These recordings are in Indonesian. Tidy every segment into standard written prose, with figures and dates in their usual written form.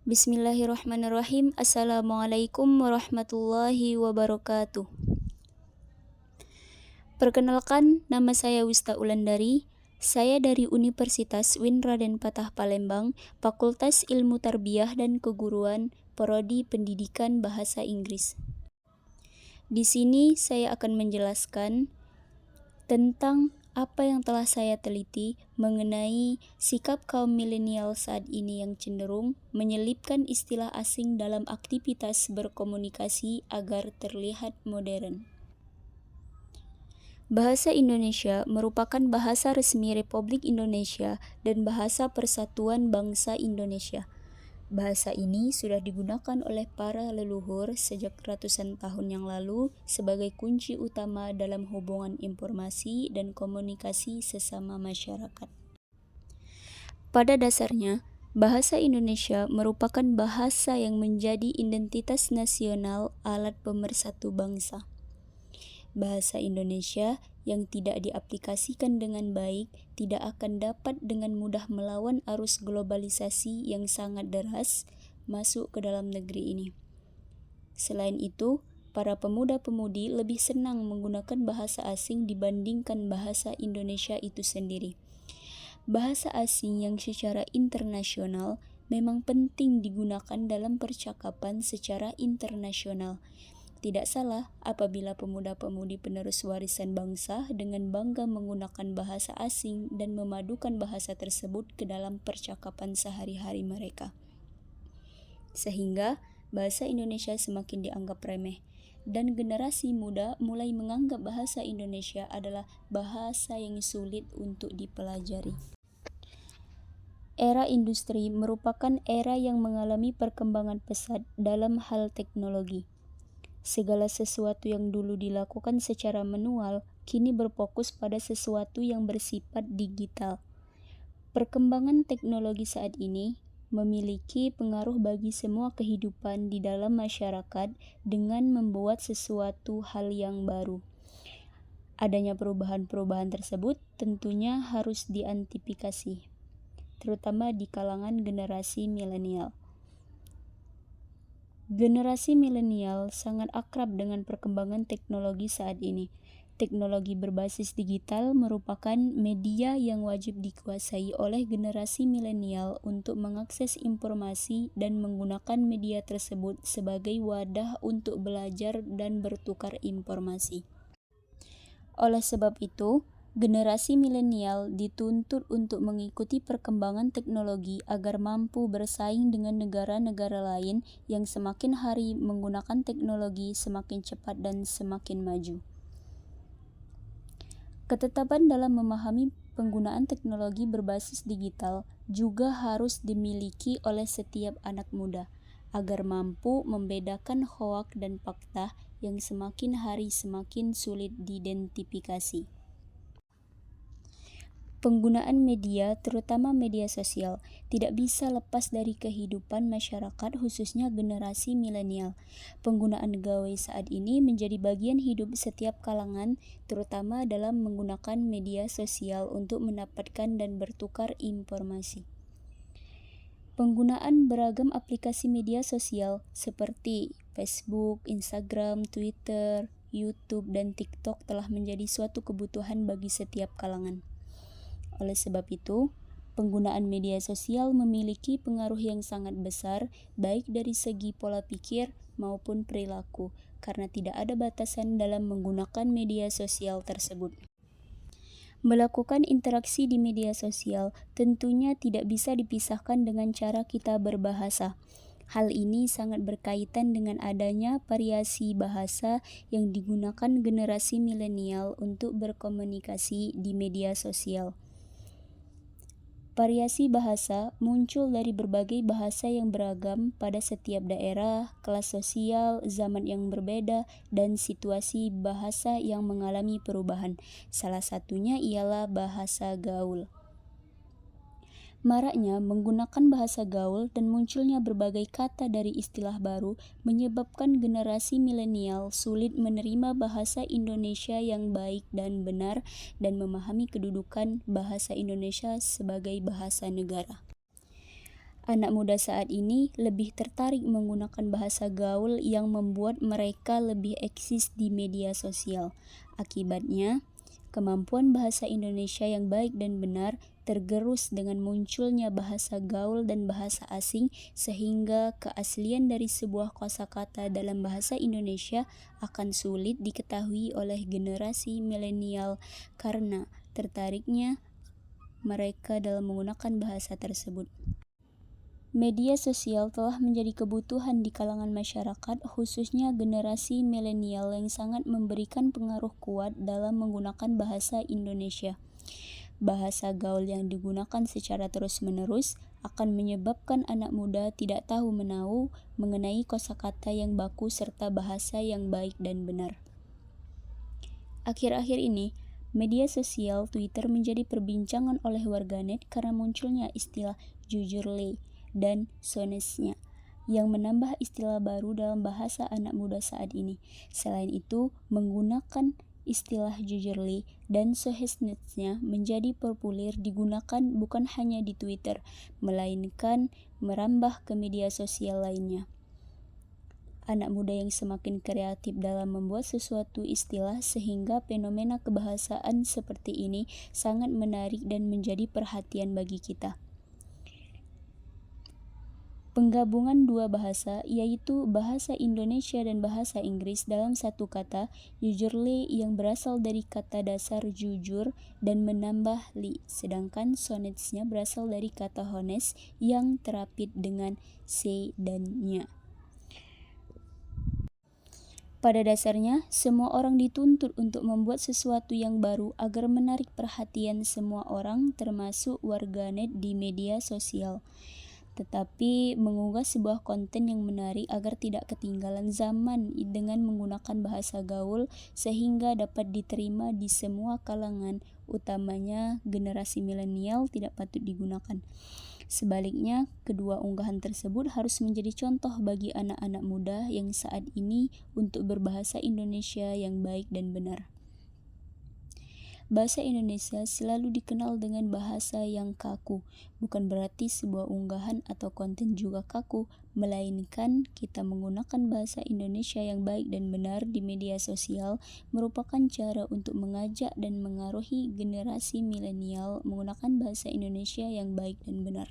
Bismillahirrahmanirrahim. Assalamualaikum warahmatullahi wabarakatuh. Perkenalkan, nama saya Wista Ulandari. Saya dari Universitas Win Raden Patah Palembang, Fakultas Ilmu Tarbiyah dan Keguruan, Prodi Pendidikan Bahasa Inggris. Di sini saya akan menjelaskan tentang apa yang telah saya teliti mengenai sikap kaum milenial saat ini yang cenderung menyelipkan istilah asing dalam aktivitas berkomunikasi agar terlihat modern. Bahasa Indonesia merupakan bahasa resmi Republik Indonesia dan bahasa Persatuan Bangsa Indonesia. Bahasa ini sudah digunakan oleh para leluhur sejak ratusan tahun yang lalu sebagai kunci utama dalam hubungan informasi dan komunikasi sesama masyarakat. Pada dasarnya, bahasa Indonesia merupakan bahasa yang menjadi identitas nasional, alat pemersatu bangsa. Bahasa Indonesia yang tidak diaplikasikan dengan baik tidak akan dapat dengan mudah melawan arus globalisasi yang sangat deras masuk ke dalam negeri ini. Selain itu, para pemuda-pemudi lebih senang menggunakan bahasa asing dibandingkan bahasa Indonesia itu sendiri. Bahasa asing yang secara internasional memang penting digunakan dalam percakapan secara internasional. Tidak salah apabila pemuda-pemudi penerus warisan bangsa dengan bangga menggunakan bahasa asing dan memadukan bahasa tersebut ke dalam percakapan sehari-hari mereka. Sehingga bahasa Indonesia semakin dianggap remeh, dan generasi muda mulai menganggap bahasa Indonesia adalah bahasa yang sulit untuk dipelajari. Era industri merupakan era yang mengalami perkembangan pesat dalam hal teknologi. Segala sesuatu yang dulu dilakukan secara manual, kini berfokus pada sesuatu yang bersifat digital. Perkembangan teknologi saat ini memiliki pengaruh bagi semua kehidupan di dalam masyarakat dengan membuat sesuatu hal yang baru. Adanya perubahan-perubahan tersebut tentunya harus diantisipasi, terutama di kalangan generasi milenial. Generasi milenial sangat akrab dengan perkembangan teknologi saat ini. Teknologi berbasis digital merupakan media yang wajib dikuasai oleh generasi milenial untuk mengakses informasi dan menggunakan media tersebut sebagai wadah untuk belajar dan bertukar informasi. Oleh sebab itu, generasi milenial dituntut untuk mengikuti perkembangan teknologi agar mampu bersaing dengan negara-negara lain yang semakin hari menggunakan teknologi semakin cepat dan semakin maju. Ketetapan dalam memahami penggunaan teknologi berbasis digital juga harus dimiliki oleh setiap anak muda agar mampu membedakan hoak dan fakta yang semakin hari semakin sulit diidentifikasi. Penggunaan media, terutama media sosial, tidak bisa lepas dari kehidupan masyarakat khususnya generasi milenial. Penggunaan gawai saat ini menjadi bagian hidup setiap kalangan, terutama dalam menggunakan media sosial untuk mendapatkan dan bertukar informasi. Penggunaan beragam aplikasi media sosial seperti Facebook, Instagram, Twitter, YouTube, dan TikTok telah menjadi suatu kebutuhan bagi setiap kalangan. Oleh sebab itu, penggunaan media sosial memiliki pengaruh yang sangat besar baik dari segi pola pikir maupun perilaku karena tidak ada batasan dalam menggunakan media sosial tersebut. Melakukan interaksi di media sosial tentunya tidak bisa dipisahkan dengan cara kita berbahasa. Hal ini sangat berkaitan dengan adanya variasi bahasa yang digunakan generasi milenial untuk berkomunikasi di media sosial. Variasi bahasa muncul dari berbagai bahasa yang beragam pada setiap daerah, kelas sosial, zaman yang berbeda, dan situasi bahasa yang mengalami perubahan. Salah satunya ialah bahasa gaul. Maraknya menggunakan bahasa gaul dan munculnya berbagai kata dari istilah baru menyebabkan generasi milenial sulit menerima bahasa Indonesia yang baik dan benar dan memahami kedudukan bahasa Indonesia sebagai bahasa negara. Anak muda saat ini lebih tertarik menggunakan bahasa gaul yang membuat mereka lebih eksis di media sosial. Akibatnya, kemampuan bahasa Indonesia yang baik dan benar tergerus dengan munculnya bahasa gaul dan bahasa asing, sehingga keaslian dari sebuah kosakata dalam bahasa Indonesia akan sulit diketahui oleh generasi milenial karena tertariknya mereka dalam menggunakan bahasa tersebut. Media sosial telah menjadi kebutuhan di kalangan masyarakat, khususnya generasi milenial yang sangat memberikan pengaruh kuat dalam menggunakan bahasa Indonesia. Bahasa gaul yang digunakan secara terus-menerus akan menyebabkan anak muda tidak tahu menahu mengenai kosakata yang baku serta bahasa yang baik dan benar. Akhir-akhir ini, media sosial Twitter menjadi perbincangan oleh warganet karena munculnya istilah jujurle dan sonesnya yang menambah istilah baru dalam bahasa anak muda saat ini. Selain itu, menggunakan istilah jujurle dan sohesnetsnya menjadi populer digunakan bukan hanya di Twitter, melainkan merambah ke media sosial lainnya. Anak muda yang semakin kreatif dalam membuat sesuatu istilah sehingga fenomena kebahasaan seperti ini sangat menarik dan menjadi perhatian bagi kita. Penggabungan dua bahasa, yaitu bahasa Indonesia dan bahasa Inggris dalam satu kata, jujurle yang berasal dari kata dasar jujur dan menambah li, sedangkan sonetsnya berasal dari kata honest yang terapit dengan se dan nya. Pada dasarnya, semua orang dituntut untuk membuat sesuatu yang baru agar menarik perhatian semua orang, termasuk warganet di media sosial. Tetapi mengunggah sebuah konten yang menarik agar tidak ketinggalan zaman dengan menggunakan bahasa gaul sehingga dapat diterima di semua kalangan, utamanya generasi milenial, tidak patut digunakan. Sebaliknya, kedua unggahan tersebut harus menjadi contoh bagi anak-anak muda yang saat ini untuk berbahasa Indonesia yang baik dan benar. Bahasa Indonesia selalu dikenal dengan bahasa yang kaku. Bukan berarti sebuah unggahan atau konten juga kaku, melainkan kita menggunakan bahasa Indonesia yang baik dan benar di media sosial merupakan cara untuk mengajak dan mengaruhi generasi milenial menggunakan bahasa Indonesia yang baik dan benar.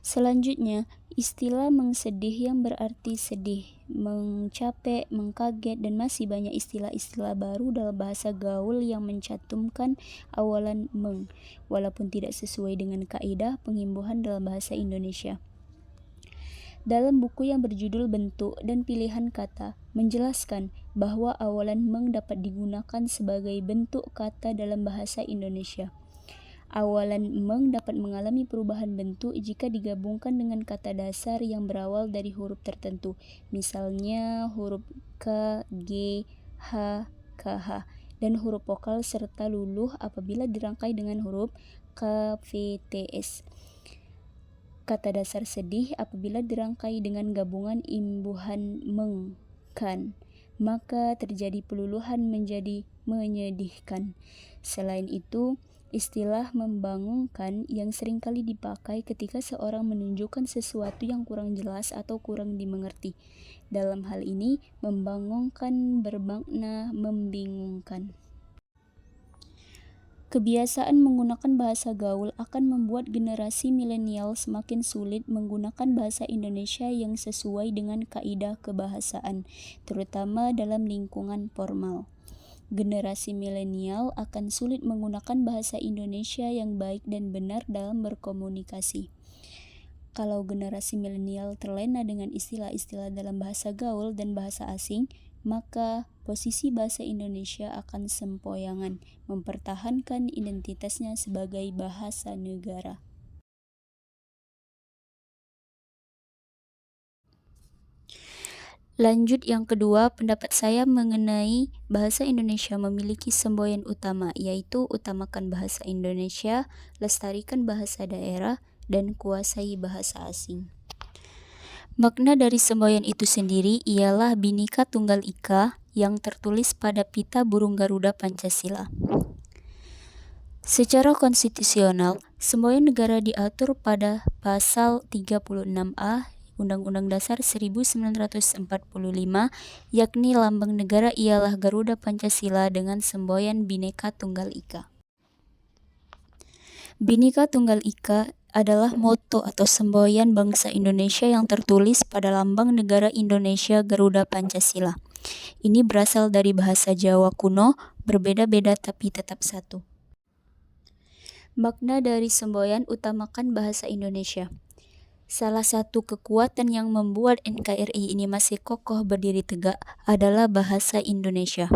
Selanjutnya, istilah mengsedih yang berarti sedih, mengcapek, mengkaget, dan masih banyak istilah-istilah baru dalam bahasa gaul yang mencantumkan awalan meng, walaupun tidak sesuai dengan kaidah pengimbuhan dalam bahasa Indonesia. Dalam buku yang berjudul Bentuk dan Pilihan Kata, menjelaskan bahwa awalan meng dapat digunakan sebagai bentuk kata dalam bahasa Indonesia. Awalan meng dapat mengalami perubahan bentuk jika digabungkan dengan kata dasar yang berawal dari huruf tertentu, misalnya huruf K, G, H, KH, dan huruf vokal serta luluh apabila dirangkai dengan huruf K, V, T, S. Kata dasar sedih apabila dirangkai dengan gabungan imbuhan meng, kan, maka terjadi peluluhan menjadi menyedihkan. Selain itu, istilah membangunkan yang seringkali dipakai ketika seorang menunjukkan sesuatu yang kurang jelas atau kurang dimengerti. Dalam hal ini, membangunkan bermakna membingungkan. Kebiasaan menggunakan bahasa gaul akan membuat generasi milenial semakin sulit menggunakan bahasa Indonesia yang sesuai dengan kaidah kebahasaan, terutama dalam lingkungan formal. Generasi milenial akan sulit menggunakan bahasa Indonesia yang baik dan benar dalam berkomunikasi. Kalau generasi milenial terlena dengan istilah-istilah dalam bahasa gaul dan bahasa asing, maka posisi bahasa Indonesia akan sempoyangan, mempertahankan identitasnya sebagai bahasa negara. Lanjut yang kedua, pendapat saya mengenai bahasa Indonesia memiliki semboyan utama, yaitu utamakan bahasa Indonesia, lestarikan bahasa daerah, dan kuasai bahasa asing. Makna dari semboyan itu sendiri ialah Bhinneka Tunggal Ika yang tertulis pada pita burung Garuda Pancasila. Secara konstitusional, semboyan negara diatur pada Pasal 36A Undang-Undang Dasar 1945, yakni lambang negara ialah Garuda Pancasila dengan semboyan Bhinneka Tunggal Ika. Bhinneka Tunggal Ika adalah moto atau semboyan bangsa Indonesia yang tertulis pada lambang negara Indonesia Garuda Pancasila. Ini berasal dari bahasa Jawa kuno, berbeda-beda tapi tetap satu. Makna dari semboyan utamakan bahasa Indonesia. Salah satu kekuatan yang membuat NKRI ini masih kokoh berdiri tegak adalah bahasa Indonesia.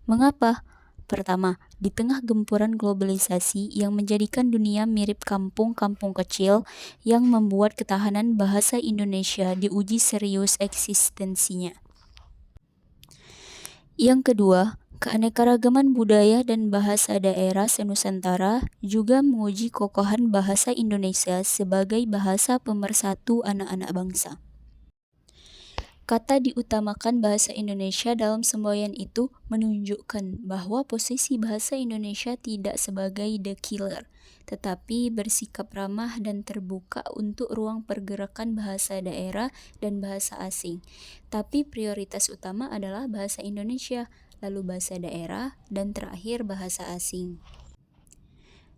Mengapa? Pertama, di tengah gempuran globalisasi yang menjadikan dunia mirip kampung-kampung kecil yang membuat ketahanan bahasa Indonesia diuji serius eksistensinya. Yang kedua, keanekaragaman budaya dan bahasa daerah senusantara juga menguji kokohan bahasa Indonesia sebagai bahasa pemersatu anak-anak bangsa. Kata diutamakan bahasa Indonesia dalam semboyan itu menunjukkan bahwa posisi bahasa Indonesia tidak sebagai the killer, tetapi bersikap ramah dan terbuka untuk ruang pergerakan bahasa daerah dan bahasa asing. Tapi prioritas utama adalah bahasa Indonesia, lalu bahasa daerah, dan terakhir bahasa asing.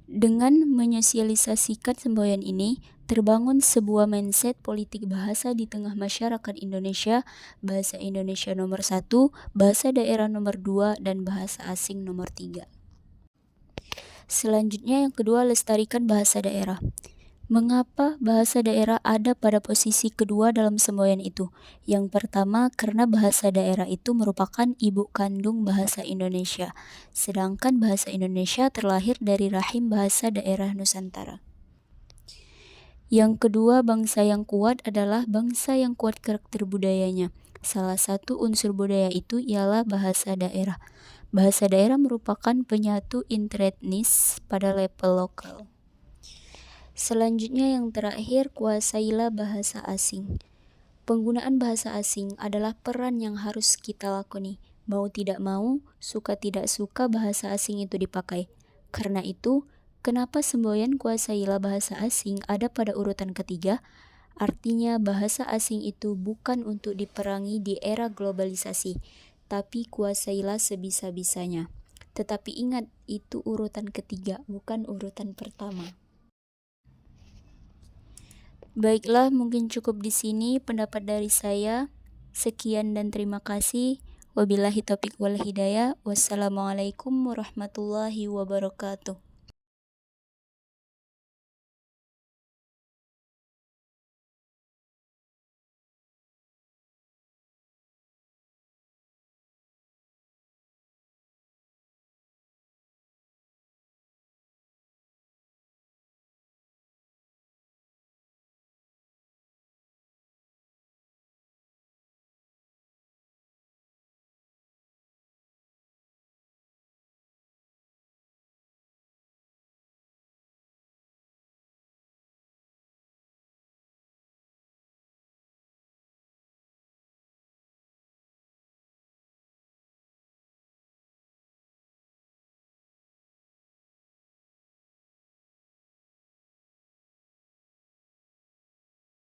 Dengan menyosialisasikan semboyan ini, terbangun sebuah mindset politik bahasa di tengah masyarakat Indonesia, bahasa Indonesia nomor 1, bahasa daerah nomor 2, dan bahasa asing nomor 3. Selanjutnya yang kedua, lestarikan bahasa daerah. Mengapa bahasa daerah ada pada posisi kedua dalam semboyan itu? Yang pertama, karena bahasa daerah itu merupakan ibu kandung bahasa Indonesia, sedangkan bahasa Indonesia terlahir dari rahim bahasa daerah Nusantara. Yang kedua, bangsa yang kuat adalah bangsa yang kuat karakter budayanya. Salah satu unsur budaya itu ialah bahasa daerah. Bahasa daerah merupakan penyatu interetnis pada level lokal. Selanjutnya yang terakhir, kuasailah bahasa asing. Penggunaan bahasa asing adalah peran yang harus kita lakoni. Mau tidak mau, suka tidak suka bahasa asing itu dipakai. Karena itu, kenapa semboyan kuasailah bahasa asing ada pada urutan ketiga? Artinya bahasa asing itu bukan untuk diperangi di era globalisasi, tapi kuasailah sebisa-bisanya. Tetapi ingat, itu urutan ketiga, bukan urutan pertama. Baiklah, mungkin cukup di sini pendapat dari saya. Sekian dan terima kasih. Wabillahi taufiq wal hidayah. Wassalamualaikum warahmatullahi wabarakatuh.